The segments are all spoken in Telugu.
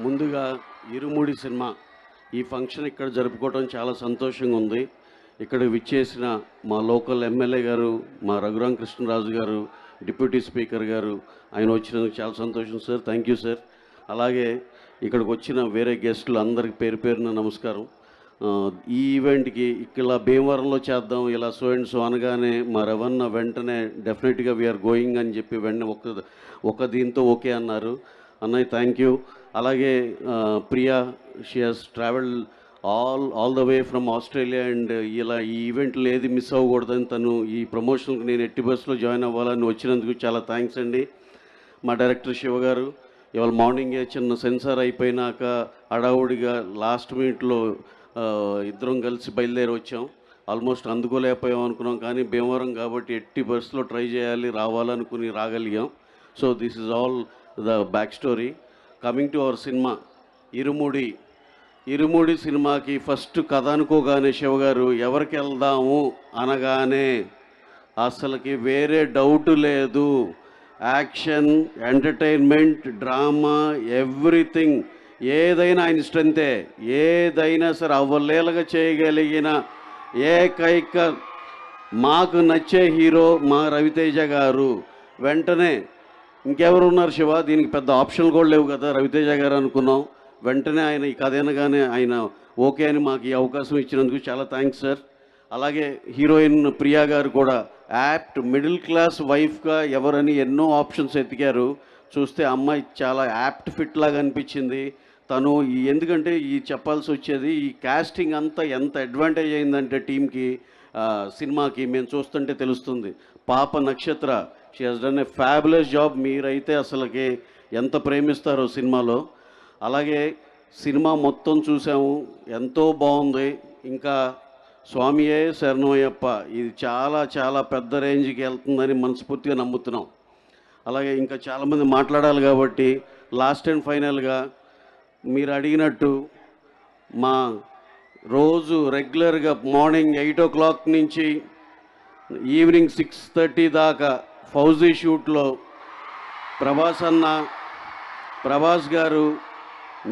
ముందుగా ఇరుముడి సినిమా ఈ ఫంక్షన్ ఇక్కడ జరుపుకోవడం చాలా సంతోషంగా ఉంది. ఇక్కడ విచ్చేసిన మా లోకల్ ఎమ్మెల్యే గారు, మా రఘురామ కృష్ణరాజు గారు, డిప్యూటీ స్పీకర్ గారు, ఆయన వచ్చినందుకు చాలా సంతోషం సార్. Thank you sir. అలాగే ఇక్కడికి వచ్చిన వేరే గెస్టులు అందరికి పేరు పేరున నమస్కారం. ఈ ఈవెంట్కి ఇక్కడ భీమవరంలో చేద్దాం ఇలా సో అండ్ సో అనగానే మా రవణ వెంటనే డెఫినెట్గా వీఆర్ గోయింగ్ అని చెప్పి వెంటనే ఒక దీంతో ఓకే అన్నారు. అన్నయ్య థ్యాంక్ యూ. అలాగే Priya, she has travel all the way from Australia and ఇలా ఈ ఈవెంట్లు ఏది మిస్ అవ్వకూడదని తను ఈ ప్రమోషన్కి నేను ఎట్టి బస్సులో జాయిన్ అవ్వాలని వచ్చినందుకు చాలా థ్యాంక్స్ అండి. మా డైరెక్టర్ శివ గారు ఇవాళ మార్నింగే చిన్న సెన్సార్ అయిపోయినాక హడావుడిగా లాస్ట్ మినిట్లో ఇద్దరం కలిసి బయలుదేరి వచ్చాం. ఆల్మోస్ట్ అందుకోలేకపోయాం అనుకున్నాం, కానీ భీమవరం కాబట్టి ఎట్టి బస్సులో ట్రై చేయాలి రావాలనుకుని రాగలిగాం. So this is all the back story. Coming to our cinema Irumudi సినిమాకి ఫస్ట్ కథ అనుకోగానే శివగారు ఎవరికి వెళ్దాము అనగానే అసలుకి వేరే డౌట్ లేదు. యాక్షన్, ఎంటర్టైన్మెంట్, డ్రామా, ఎవ్రీథింగ్ ఏదైనా ఆయన స్ట్రెంతే. ఏదైనా సరే అవ్వలేలుగా చేయగలిగిన ఏకైక మాకు నచ్చే హీరో మా రవితేజ గారు. వెంటనే ఇంకెవరు ఉన్నారు శివ, దీనికి పెద్ద ఆప్షన్లు కూడా లేవు కదా, రవితేజ గారు అనుకున్నాం. వెంటనే ఆయన ఈ కథ అనగానే ఆయన ఓకే అని మాకు ఈ అవకాశం ఇచ్చినందుకు చాలా థ్యాంక్స్ సార్. అలాగే హీరోయిన్ ప్రియా గారు కూడా యాప్ట్ మిడిల్ క్లాస్ వైఫ్గా ఎవరని ఎన్నో ఆప్షన్స్ ఎతికారు. చూస్తే అమ్మాయి చాలా యాప్ట్ ఫిట్ లాగా అనిపించింది. తను ఎందుకంటే ఈ చెప్పాల్సి వచ్చేది ఈ కాస్టింగ్ అంతా ఎంత అడ్వాంటేజ్ అయిందంటే టీంకి, సినిమాకి మేము చూస్తుంటే తెలుస్తుంది. పాప నక్షత్ర, she has done a fabulous job. మీరైతే అసలుకి ఎంత ప్రేమిస్తారో సినిమాలో. అలాగే సినిమా మొత్తం చూసాము, ఎంతో బాగుంది. ఇంకా స్వామియే శరణమయ్యప్ప, ఇది చాలా చాలా పెద్ద రేంజ్కి వెళ్తుందని మనస్ఫూర్తిగా నమ్ముతున్నాం. అలాగే ఇంకా చాలామంది మాట్లాడాలి కాబట్టి లాస్ట్ అండ్ ఫైనల్గా మీరు అడిగినట్టు మా రోజు రెగ్యులర్గా మార్నింగ్ 8 o'clock నుంచి ఈవినింగ్ 6:30 దాకా ఫౌజీ షూట్లో ప్రభాస్ గారు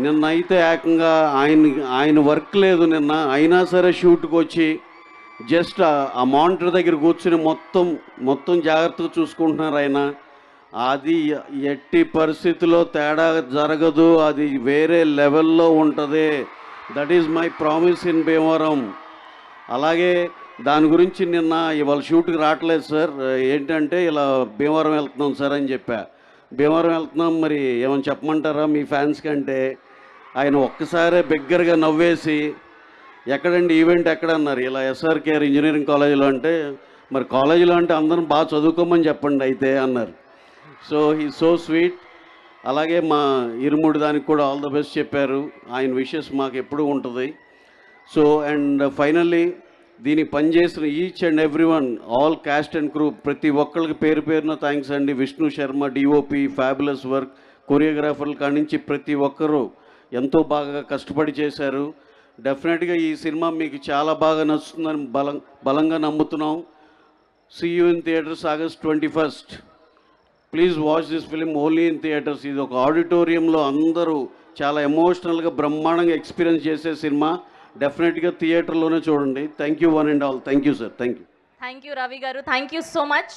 నిన్నైతే ఏకంగా ఆయన వర్క్ లేదు నిన్న, అయినా సరే షూట్కి వచ్చి జస్ట్ ఆ మానిటర్ దగ్గర కూర్చుని మొత్తం జాగ్రత్తగా చూసుకుంటున్నారు ఆయన. అది ఎట్టి పరిస్థితిలో తేడా జరగదు, అది వేరే లెవెల్లో ఉంటుంది. That is my promise in Bhimavaram. అలాగే దాని గురించి నిన్న ఇవాళ షూట్కి రావట్లేదు సార్, ఏంటంటే ఇలా భీమవరం వెళ్తున్నాం సార్ అని చెప్పా. భీమవరం వెళ్తున్నాం, మరి ఏమైనా చెప్పమంటారా మీ ఫ్యాన్స్ కంటే ఆయన ఒక్కసారే బిగ్గరగా నవ్వేసి ఎక్కడండి ఈవెంట్ ఎక్కడ అన్నారు. ఇలా ఎస్ఆర్కేఆర్ ఇంజనీరింగ్ కాలేజీలో అంటే, మరి కాలేజీలో అంటే అందరం బాగా చదువుకోమని చెప్పండి అయితే అన్నారు. So he so sweet. అలాగే మా ఇరుముడి దానికి కూడా ఆల్ ద బెస్ట్ చెప్పారు. ఆయన విషెస్ మాకు ఎప్పుడూ ఉంటుంది. సో అండ్ ఫైనల్లీ దీనికి పనిచేసిన each and every one, all cast and crew, ప్రతి ఒక్కరికి పేరు పేరున థ్యాంక్స్ అండి. Vishnu Sharma DOP, fabulous work, కొరియోగ్రాఫర్ల కాడి నుంచి ప్రతి ఒక్కరూ ఎంతో బాగా కష్టపడి చేశారు. డెఫినెట్గా ఈ సినిమా మీకు చాలా బాగా నచ్చుతుందని బలంగా నమ్ముతున్నాం. See you in theatres August 21st. Please watch this film only in theatres. ఇది ఒక ఆడిటోరియంలో అందరూ చాలా ఎమోషనల్గా బ్రహ్మాండంగా ఎక్స్పీరియన్స్ చేసే సినిమా. డెఫినెట్గా థియేటర్లోనే చూడండి. Thank you one and all. Thank you sir. Thank you. Thank you Ravi గారు. Thank you so much.